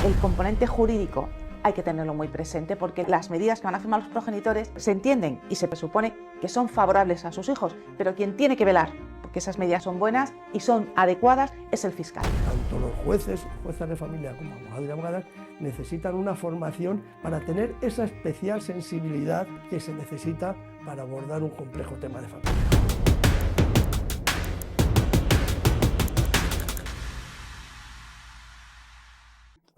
El componente jurídico hay que tenerlo muy presente porque las medidas que van a firmar los progenitores se entienden y se presupone que son favorables a sus hijos, pero quien tiene que velar porque esas medidas son buenas y son adecuadas es el fiscal. Tanto los jueces, juezas de familia como abogados y abogadas necesitan una formación para tener esa especial sensibilidad que se necesita para abordar un complejo tema de familia.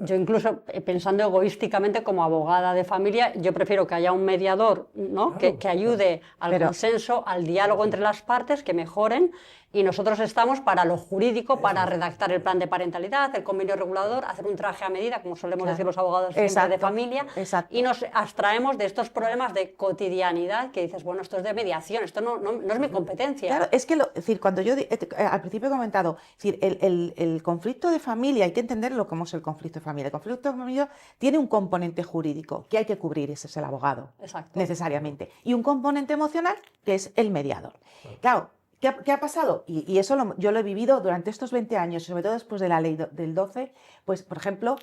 Yo incluso pensando egoísticamente como abogada de familia, yo prefiero que haya un mediador, ¿no? Claro, que ayude al consenso, al diálogo entre las partes, que mejoren, y nosotros estamos para lo jurídico, para redactar el plan de parentalidad, el convenio regulador, hacer un traje a medida, como solemos decir los abogados siempre de familia, y nos abstraemos de estos problemas de cotidianidad que dices, bueno, esto es de mediación, esto no es mi competencia. Claro, es que cuando yo al principio he comentado, es decir, el conflicto de familia, hay que entenderlo como es el conflicto de familia. El conflicto de familia tiene un componente jurídico que hay que cubrir, ese es el abogado, necesariamente, y un componente emocional que es el mediador. Claro, ¿qué ha pasado? Y eso yo lo he vivido durante estos 20 años, sobre todo después de la ley del 12, pues, por ejemplo,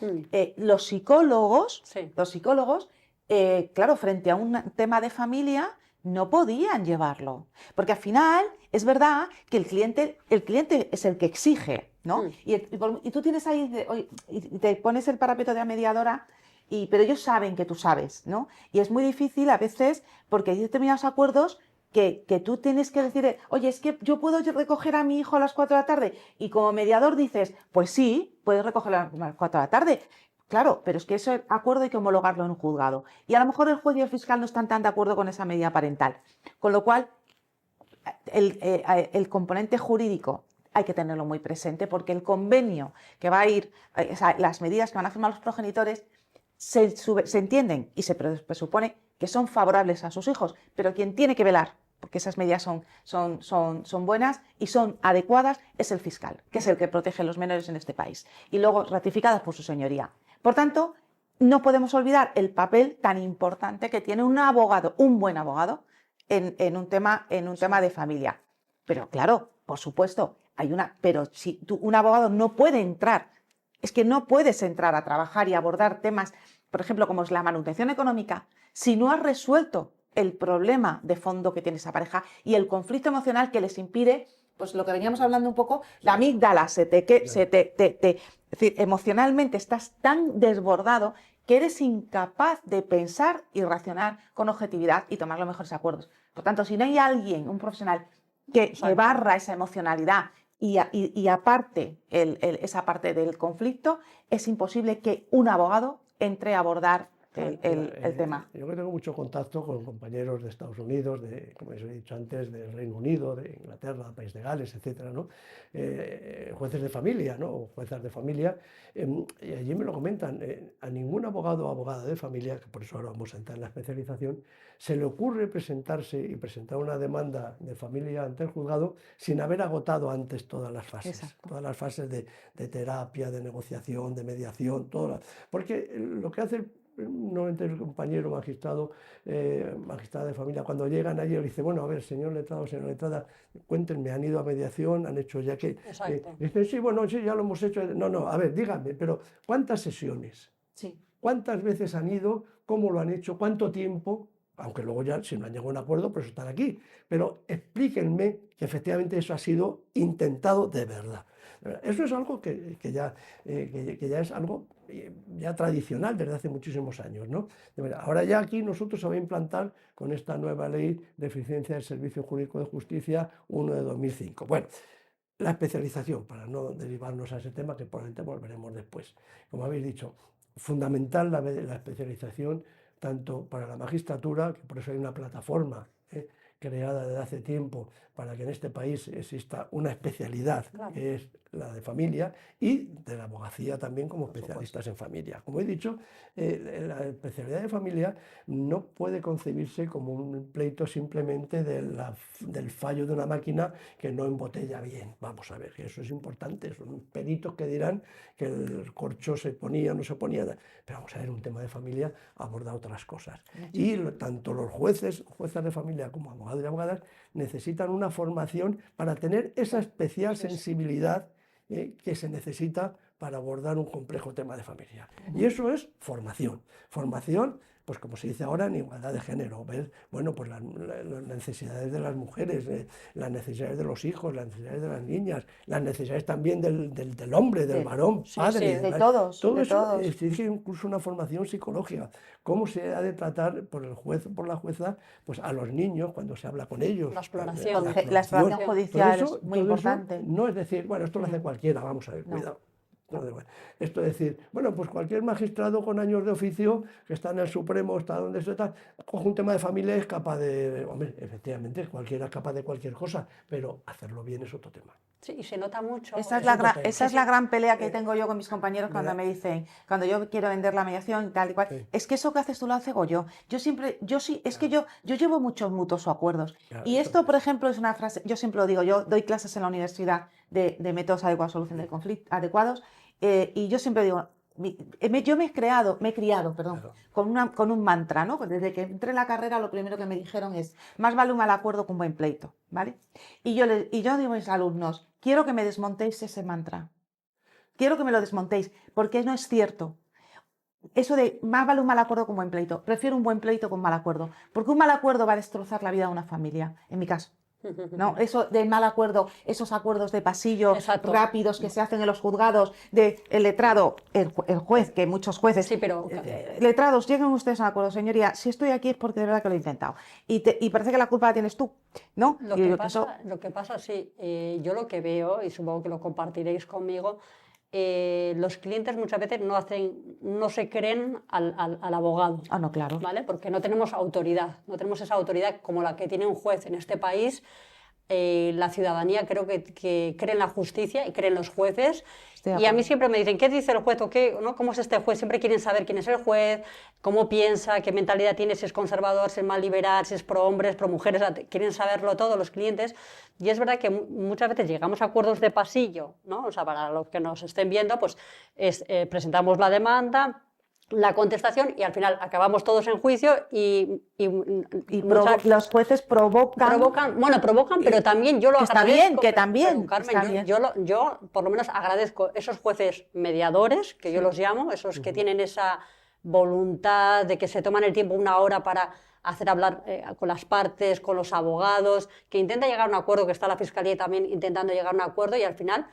los psicólogos, claro, frente a un tema de familia, no podían llevarlo, porque al final es verdad que el cliente es el que exige, ¿no? Y tú tienes ahí, y te pones el parapeto de la mediadora, pero ellos saben que tú sabes, ¿no? Y es muy difícil a veces porque hay determinados acuerdos que tú tienes que decir, oye, es que yo puedo recoger a mi hijo a las 4 de la tarde, y como mediador dices, pues sí, puedes recogerlo a las 4 de la tarde. Claro, pero es que ese acuerdo hay que homologarlo en un juzgado. Y a lo mejor el juez y el fiscal no están tan de acuerdo con esa medida parental. Con lo cual, el componente jurídico hay que tenerlo muy presente porque el convenio que va a ir, las medidas que van a firmar los progenitores, se entienden y se presupone que son favorables a sus hijos, pero quien tiene que velar porque esas medidas son buenas y son adecuadas es el fiscal, que es el que protege a los menores en este país, y luego ratificadas por su señoría. Por tanto, no podemos olvidar el papel tan importante que tiene un abogado, un buen abogado, en un tema de familia. Pero claro, por supuesto, pero si un abogado no puede entrar, es que no puedes entrar a trabajar y abordar temas, por ejemplo, como es la manutención económica, si no has resuelto el problema de fondo que tiene esa pareja y el conflicto emocional que les impide, pues lo que veníamos hablando un poco, la amígdala es decir, emocionalmente estás tan desbordado que eres incapaz de pensar y racionar con objetividad y tomar los mejores acuerdos. Por tanto, si no hay alguien, un profesional, que barra esa emocionalidad y aparte esa parte del conflicto, es imposible que un abogado entre a abordar el tema. Yo que tengo mucho contacto con compañeros de Estados Unidos, como os he dicho antes, del Reino Unido, de Inglaterra, País de Gales, etcétera, ¿no? Jueces de familia, ¿no? O juezas de familia, y allí me lo comentan, a ningún abogado o abogada de familia, que por eso ahora vamos a entrar en la especialización, se le ocurre presentarse y presentar una demanda de familia ante el juzgado sin haber agotado antes todas las fases. Exacto. Todas las fases de terapia, de negociación, de mediación, porque lo que hace normalmente el compañero magistrado, magistrada de familia, cuando llegan allí, le dice, bueno, a ver, señor letrado, señora letrada, cuéntenme, ¿han ido a mediación? ¿Han hecho ya que...? Dicen, sí, bueno, sí, ya lo hemos hecho. No, a ver, díganme, pero ¿cuántas sesiones? Sí. ¿Cuántas veces han ido? ¿Cómo lo han hecho? ¿Cuánto tiempo? Aunque luego ya, si no han llegado a un acuerdo, pues están aquí. Pero explíquenme que efectivamente eso ha sido intentado de verdad. Eso es algo que ya es algo ya tradicional desde hace muchísimos años, ¿no? Ahora ya aquí nosotros se va a implantar con esta nueva ley de eficiencia del Servicio Jurídico de Justicia 1 de 2005. Bueno, la especialización, para no derivarnos a ese tema, que probablemente volveremos después. Como habéis dicho, fundamental la especialización, tanto para la magistratura, que por eso hay una plataforma creada desde hace tiempo para que en este país exista una especialidad, que es la de familia, y de la abogacía también como especialistas en familia. Como he dicho, la especialidad de familia no puede concebirse como un pleito simplemente del fallo de una máquina que no embotella bien. Vamos a ver, eso es importante, son peritos que dirán que el corcho se ponía o no se ponía, pero vamos a ver, un tema de familia aborda otras cosas. Y tanto los jueces de familia como abogados y abogadas necesitan una formación para tener esa especial sensibilidad que se necesita para abordar un complejo tema de familia. Y eso es formación. Formación, pues como se dice ahora, en igualdad de género. Ver, bueno, pues las necesidades de las mujeres, las necesidades de los hijos, las necesidades de las niñas, las necesidades también del hombre, del varón, padre. de todos, Todo de eso todos. exige incluso una formación psicológica. Cómo se ha de tratar por el juez o por la jueza pues a los niños cuando se habla con ellos. La exploración. La exploración judicial es muy todo eso importante. no es decir, bueno, esto lo hace cualquiera, vamos a ver, cuidado. Esto es decir, bueno, pues cualquier magistrado con años de oficio que está en el Supremo, está donde está, coge un tema de familia y es capaz de, hombre, efectivamente, cualquiera es capaz de cualquier cosa, pero hacerlo bien es otro tema. Sí, y se nota mucho. Esa es la gran pelea que tengo yo con mis compañeros cuando me dicen, cuando yo quiero vender la mediación y tal y cual, es que eso que haces tú lo hago yo. Yo sí, es que yo llevo muchos mutuos o acuerdos. Y esto, por ejemplo, es una frase, yo siempre lo digo, yo doy clases en la universidad de métodos adecuados a solución de conflictos adecuados, y yo siempre digo, yo me he criado, con un mantra, ¿no? Desde que entré en la carrera lo primero que me dijeron es, más vale un mal acuerdo que un buen pleito, ¿vale? Y yo digo a mis alumnos, quiero que me desmontéis ese mantra, quiero que me lo desmontéis, porque no es cierto. Eso de más vale un mal acuerdo que un buen pleito, prefiero un buen pleito con un mal acuerdo, porque un mal acuerdo va a destrozar la vida de una familia, en mi caso. ¿No? Eso del mal acuerdo, esos acuerdos de pasillo rápidos que se hacen en los juzgados, el letrado, el juez, que muchos jueces, sí, pero letrados, lleguen ustedes a un acuerdo, señoría, si estoy aquí es porque de verdad que lo he intentado. Y parece que la culpa la tienes tú, ¿no? Lo que pasa, sí, yo lo que veo, y supongo que lo compartiréis conmigo, los clientes muchas veces no se creen al abogado. Ah, no, claro. ¿Vale? Porque no tenemos autoridad, no tenemos esa autoridad como la que tiene un juez en este país. La ciudadanía creo que cree en la justicia y cree en los jueces. Y a mí siempre me dicen, ¿qué dice el juez o qué? ¿No? ¿Cómo es este juez? Siempre quieren saber quién es el juez, cómo piensa, qué mentalidad tiene, si es conservador, si es más liberal, si es pro hombres, pro mujeres. Quieren saberlo todo los clientes. Y es verdad que muchas veces llegamos a acuerdos de pasillo, ¿no? O sea, para los que nos estén viendo, pues presentamos la demanda, la contestación y al final acabamos todos en juicio y los jueces provocan, pero también yo lo agradezco. Que también, Carmen, yo por lo menos agradezco esos jueces mediadores, que yo los llamo, esos que tienen esa voluntad de que se toman el tiempo una hora para hacer hablar con las partes, con los abogados, que intentan llegar a un acuerdo, que está la Fiscalía también intentando llegar a un acuerdo y al final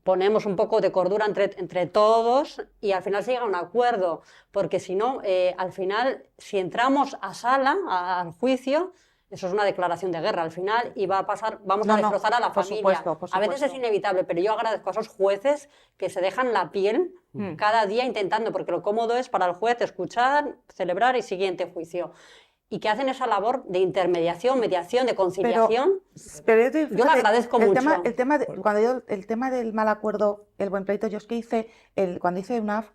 ponemos un poco de cordura entre todos y al final se llega a un acuerdo, porque si no, al final, si entramos a sala, al juicio, eso es una declaración de guerra al final y va a pasar, vamos a destrozar a la familia. Por supuesto. A veces es inevitable, pero yo agradezco a esos jueces que se dejan la piel cada día intentando, porque lo cómodo es para el juez escuchar, celebrar y siguiente juicio. Y que hacen esa labor de intermediación, mediación, de conciliación. Pero yo lo agradezco mucho. El tema del mal acuerdo, el buen pleito, yo es que cuando hice UNAF,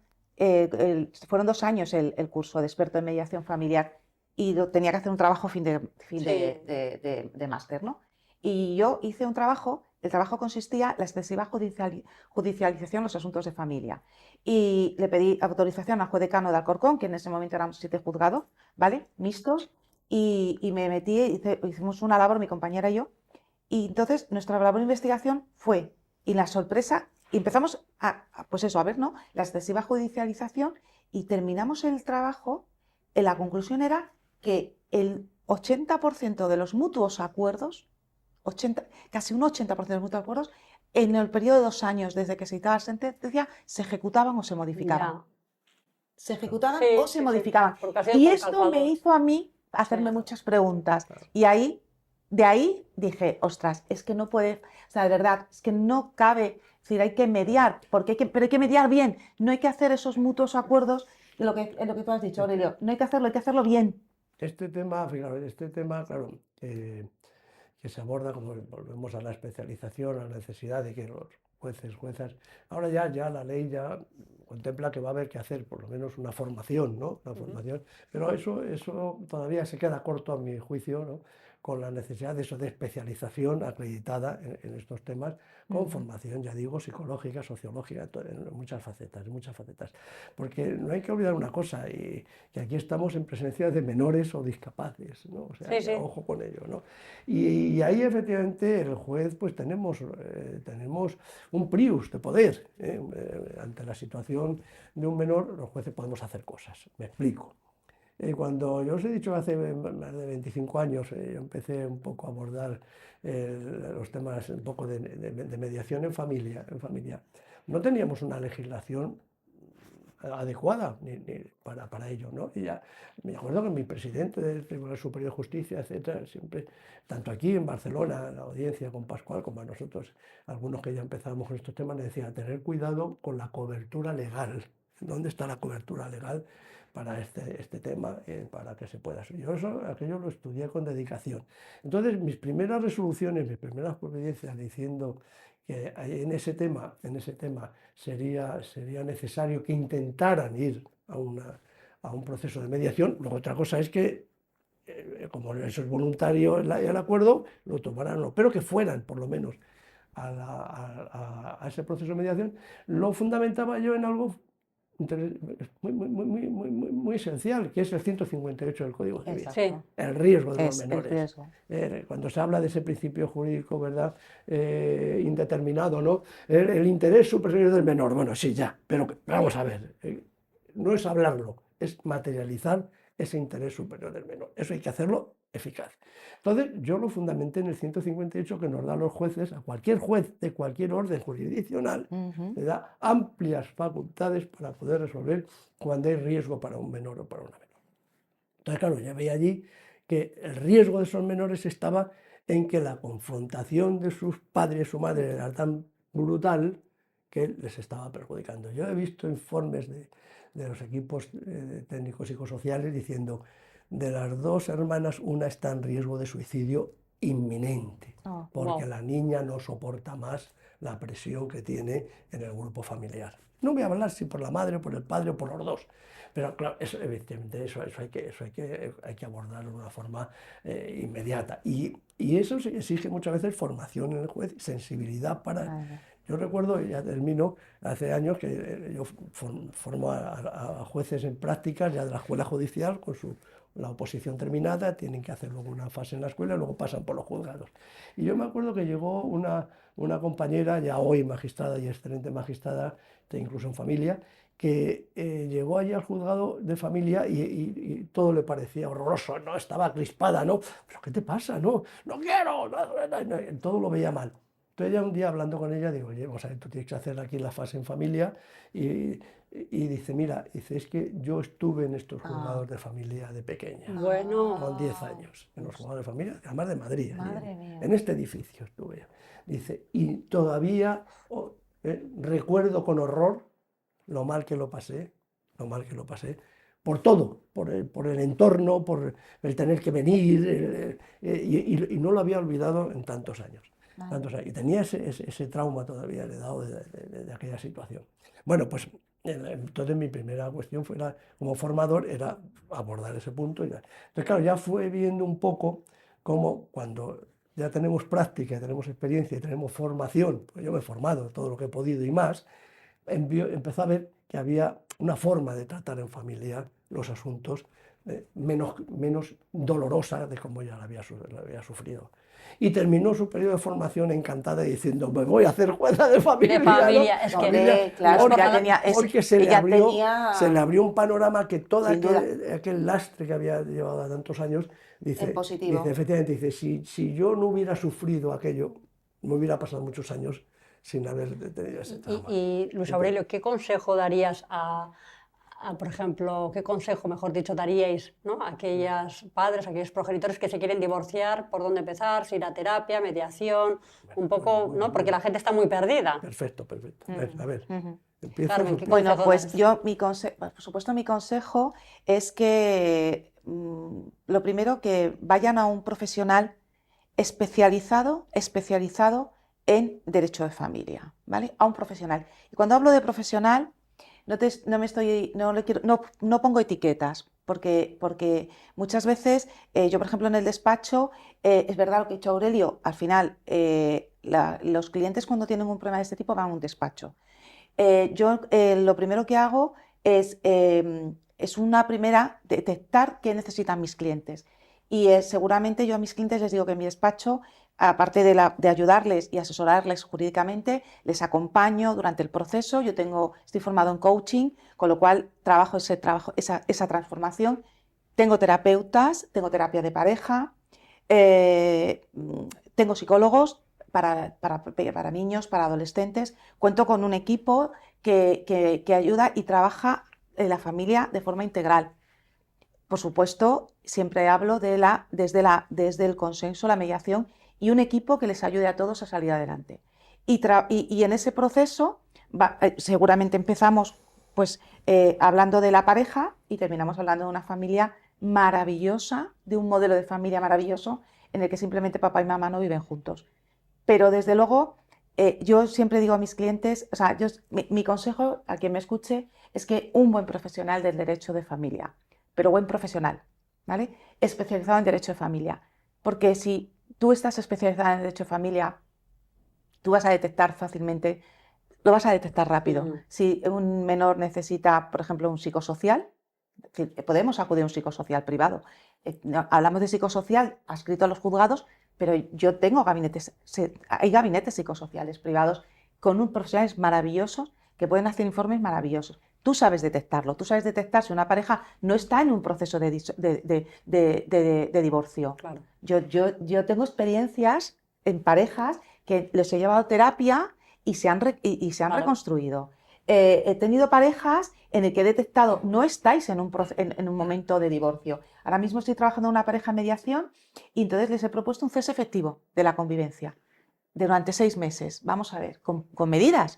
fueron 2 años el curso de experto en mediación familiar y tenía que hacer un trabajo fin de máster, ¿no? Y yo hice un trabajo, el trabajo consistía en la excesiva judicialización de los asuntos de familia. Y le pedí autorización al juez decano de Alcorcón, que en ese momento éramos 7 juzgados, ¿vale? Mixtos, y me metí, hicimos una labor, mi compañera y yo, y entonces nuestra labor de investigación fue, y la sorpresa, y empezamos pues eso, a ver, ¿no? La excesiva judicialización, y terminamos el trabajo, la conclusión era que el 80% de los mutuos acuerdos, casi un 80% de los mutuos acuerdos, en el periodo de 2 años desde que se dictaba la sentencia, se ejecutaban o se modificaban. Se ejecutaban o se modificaban. Y esto me hizo a mí hacerme muchas preguntas. Y de ahí dije, ostras, es que no puede, o sea, de verdad, es que no cabe, es decir, hay que mediar, pero hay que mediar bien, no hay que hacer esos mutuos acuerdos, en lo que tú has dicho, Aurelio, no hay que hacerlo bien. Este tema, claro, que se aborda, como volvemos a la especialización, a la necesidad de que los juezas, ahora ya la ley ya contempla que va a haber que hacer por lo menos una formación, ¿no? Una formación, pero eso todavía se queda corto a mi juicio, ¿no? con la necesidad de eso, de especialización acreditada en estos temas, con formación, ya digo, psicológica, sociológica, en muchas facetas, Porque no hay que olvidar una cosa, y que aquí estamos en presencia de menores o discapaces, ¿no? O sea, Sí, sí. ojo con ello, ¿no? Y ahí efectivamente el juez, pues tenemos un prius de poder, ante la situación de un menor, los jueces podemos hacer cosas, me explico. Cuando yo os he dicho que hace más de 25 años yo empecé un poco a abordar los temas un poco de mediación en familia, no teníamos una legislación adecuada para ello, ¿no? Y ya me acuerdo que mi presidente del Tribunal Superior de Justicia, etcétera, siempre, tanto aquí en Barcelona, en la audiencia con Pascual, como a nosotros, algunos que ya empezábamos con estos temas, le decía, tener cuidado con la cobertura legal. ¿Dónde está la cobertura legal para este tema, para que se pueda hacer? Yo aquello lo estudié con dedicación. Entonces, mis primeras resoluciones, mis primeras providencias diciendo que en ese tema sería necesario que intentaran ir a un proceso de mediación. Luego otra cosa es que, como eso es voluntario el acuerdo, lo tomaran o no, pero que fueran por lo menos a ese proceso de mediación. Lo fundamentaba yo en algo muy esencial, que es el 158 del Código Civil. Sí. El riesgo de los Es el menores. riesgo. Cuando se habla de ese principio jurídico, ¿verdad? Indeterminado, ¿no? El interés superior del menor. Bueno, sí, ya, pero vamos a ver, no es hablarlo, es materializar ese interés superior del menor. Eso hay que hacerlo eficaz. Entonces, yo lo fundamenté en el 158, que nos da a los jueces, a cualquier juez de cualquier orden jurisdiccional, le da amplias facultades para poder resolver cuando hay riesgo para un menor o para una menor. Entonces, claro, ya veía allí que el riesgo de esos menores estaba en que la confrontación de sus padres y su madre era tan brutal que les estaba perjudicando. Yo he visto informes de los equipos técnicos psicosociales diciendo, de las dos hermanas, una está en riesgo de suicidio inminente, porque la niña no soporta más la presión que tiene en el grupo familiar. No voy a hablar si por la madre, por el padre o por los dos, pero claro, evidentemente eso hay que abordarlo de una forma inmediata. Y eso exige muchas veces formación en el juez, sensibilidad para... Yo recuerdo, ya termino, hace años que yo formo a jueces en prácticas ya de la escuela judicial con la oposición terminada, tienen que hacer luego una fase en la escuela y luego pasan por los juzgados. Y yo me acuerdo que llegó una compañera, ya hoy magistrada y excelente magistrada, incluso en familia, que llegó allí al juzgado de familia y todo le parecía horroroso, ¿no? Estaba crispada, ¿no? ¿Pero qué te pasa? No quiero, todo lo veía mal. Entonces ya un día hablando con ella, digo, oye, vamos a ver, tú tienes que hacer aquí la fase en familia, y dice, mira, es que yo estuve en estos juzgados de familia de pequeña, Bueno. con 10 años, en los juzgados de familia, además de Madrid, Madre mía. en este edificio estuve. Dice, y todavía recuerdo con horror lo mal que lo pasé, por todo, por el entorno, por el tener que venir, y no lo había olvidado en tantos años. Y tenía ese trauma todavía heredado de aquella situación. Bueno, pues entonces mi primera cuestión como formador era abordar ese punto. Entonces, claro, ya fue viendo un poco cómo cuando ya tenemos práctica, tenemos experiencia y tenemos formación, pues yo me he formado todo lo que he podido y más, empezó a ver que había una forma de tratar en familia los asuntos menos dolorosa de como ya la había sufrido. Y terminó su periodo de formación encantada diciendo, me voy a hacer jueza de familia. De familia, ¿no? es que claro, porque se le abrió un panorama que todo aquel lastre que había llevado tantos años, dice, efectivamente, dice, si yo no hubiera sufrido aquello, me hubiera pasado muchos años sin haber tenido ese trauma. Y Luis Aurelio, ¿qué consejo darías por ejemplo, qué consejo, mejor dicho, daríais, ¿no?, a aquellos padres, a aquellos progenitores que se quieren divorciar? ¿Por dónde empezar? ¿Si ir a terapia, mediación? Un poco, ¿no? Porque la gente está muy perdida. Perfecto. A ver, empiezo. Carmen, ¿qué Bueno, consejo pues das? yo, por supuesto, mi consejo es que lo primero, que vayan a un profesional especializado en derecho de familia, ¿vale? A un profesional. Y cuando hablo de profesional, no pongo etiquetas, porque muchas veces, yo por ejemplo en el despacho, es verdad lo que ha dicho Aurelio, al final los clientes cuando tienen un problema de este tipo van a un despacho. Yo lo primero que hago es una primera detectar qué necesitan mis clientes. Y seguramente yo a mis clientes les digo que en mi despacho, aparte de ayudarles y asesorarles jurídicamente, les acompaño durante el proceso. Estoy formado en coaching, con lo cual trabajo esa transformación. Tengo terapeutas, tengo terapia de pareja, eh, tengo psicólogos para niños, para adolescentes. Cuento con un equipo que ayuda y trabaja en la familia de forma integral. Por supuesto, siempre hablo desde el consenso, la mediación y un equipo que les ayude a todos a salir adelante. Y en ese proceso seguramente empezamos pues, hablando de la pareja y terminamos hablando de una familia maravillosa, de un modelo de familia maravilloso en el que simplemente papá y mamá no viven juntos. Pero desde luego, yo siempre digo a mis clientes, o sea, mi consejo a quien me escuche es que un buen profesional del derecho de familia, pero buen profesional, ¿vale? Especializado en derecho de familia. Porque si tú estás especializada en derecho de familia, tú vas a detectar fácilmente, lo vas a detectar rápido. Si un menor necesita, por ejemplo, un psicosocial, podemos acudir a un psicosocial privado. Hablamos de psicosocial adscrito a los juzgados, pero yo tengo hay gabinetes psicosociales privados con profesionales maravillosos que pueden hacer informes maravillosos. Tú sabes detectarlo, tú sabes detectar si una pareja no está en un proceso de divorcio. Claro. Yo tengo experiencias en parejas que les he llevado terapia y se han Claro. reconstruido. He tenido parejas en el que he detectado, no estáis en un momento de divorcio. Ahora mismo estoy trabajando en una pareja en mediación y entonces les he propuesto un cese efectivo de la convivencia durante 6 meses. Vamos a ver, con medidas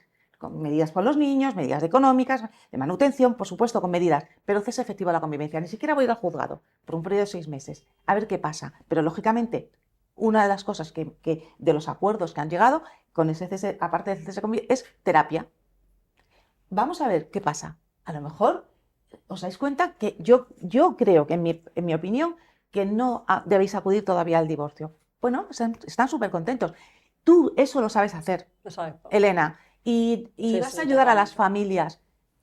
por los niños, medidas económicas, de manutención, por supuesto, con medidas, pero cese efectivo de la convivencia. Ni siquiera voy a ir al juzgado por un periodo de 6 meses, a ver qué pasa. Pero lógicamente, una de las cosas de los acuerdos que han llegado con ese cese, aparte del cese de convivencia, es terapia. Vamos a ver qué pasa. A lo mejor os dais cuenta que yo creo que en mi opinión que no debéis acudir todavía al divorcio. Bueno, están súper contentos. Tú eso lo sabes hacer, Exacto. Elena, y Sí, vas a sí, ayudar a las totalmente. familias.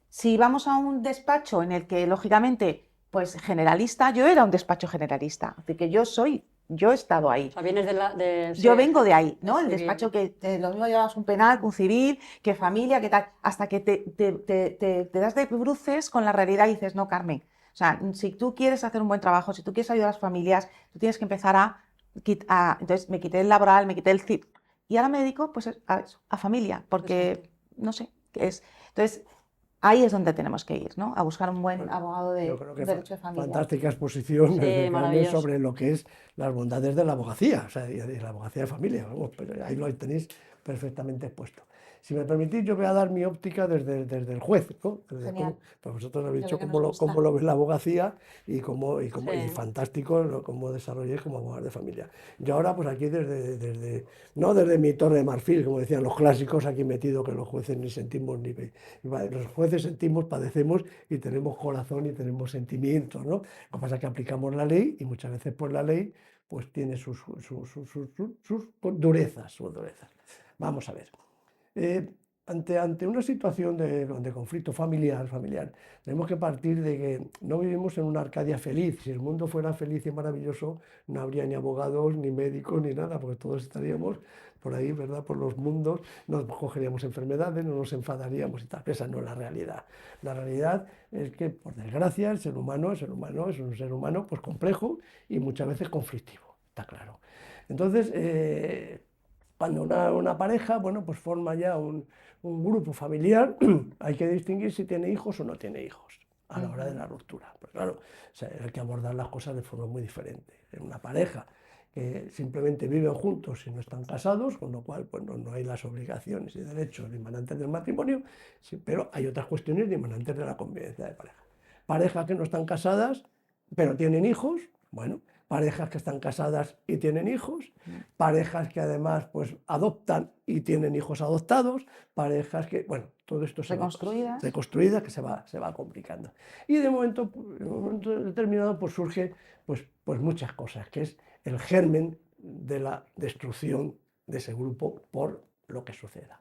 Si vamos a un despacho en el que, lógicamente, pues generalista, yo era un despacho generalista, así que yo he estado ahí. O sea, vienes Yo sí, vengo de ahí, ¿no? El civil. despacho que lo mismo llevas un penal, un civil, que familia, que tal, hasta que te das de bruces con la realidad y dices, no, Carmen, o sea, si tú quieres hacer un buen trabajo, si tú quieres ayudar a las familias, tú tienes que empezar entonces me quité el laboral, me quité el CIP y ahora me dedico pues a familia, porque, no sé, entonces ahí es donde tenemos que ir, ¿no? A buscar un buen Bueno, abogado de yo creo que derecho de familia. fantástica exposición Sí, desde Carmen maravilloso. sobre lo que es las bondades de la abogacía, o sea, y de la abogacía de familia. Vamos, pero ahí lo tenéis perfectamente expuesto. Si me permitís, yo voy a dar mi óptica desde el juez, ¿no? Genial. Pues vosotros habéis Es dicho lo que nos gusta. cómo lo ves la abogacía y Sí. fantástico cómo desarrolléis como abogados de familia. Yo ahora, pues aquí no desde mi torre de marfil, como decían los clásicos aquí metido, que los jueces ni sentimos los jueces sentimos, padecemos y tenemos corazón y tenemos sentimientos, ¿no? Lo que pasa es que aplicamos la ley y muchas veces pues la ley pues tiene sus durezas, Vamos a ver. Ante una situación de conflicto familiar, tenemos que partir de que no vivimos en una Arcadia feliz. Si el mundo fuera feliz y maravilloso, no habría ni abogados, ni médicos, ni nada, porque todos estaríamos por ahí, ¿verdad? Por los mundos, nos cogeríamos enfermedades, no nos enfadaríamos y tal. Esa no es la realidad. La realidad es que, por desgracia, el ser humano es un ser humano pues complejo y muchas veces conflictivo, está claro. Entonces, cuando una pareja, bueno, pues forma ya un grupo familiar, hay que distinguir si tiene hijos o no tiene hijos a la hora de la ruptura. Pues claro, o sea, hay que abordar las cosas de forma muy diferente. En una pareja que simplemente viven juntos y no están casados, con lo cual pues no hay las obligaciones y derechos emanantes del matrimonio, sí, pero hay otras cuestiones emanantes de la convivencia de pareja. Parejas que no están casadas, pero tienen hijos, bueno, parejas que están casadas y tienen hijos, parejas que además pues adoptan y tienen hijos adoptados, parejas que, bueno, todo esto se Reconstruidas. reconstruidas, que se va complicando. Y de momento, en un momento determinado, pues surge pues muchas cosas, que es el germen de la destrucción de ese grupo por lo que suceda.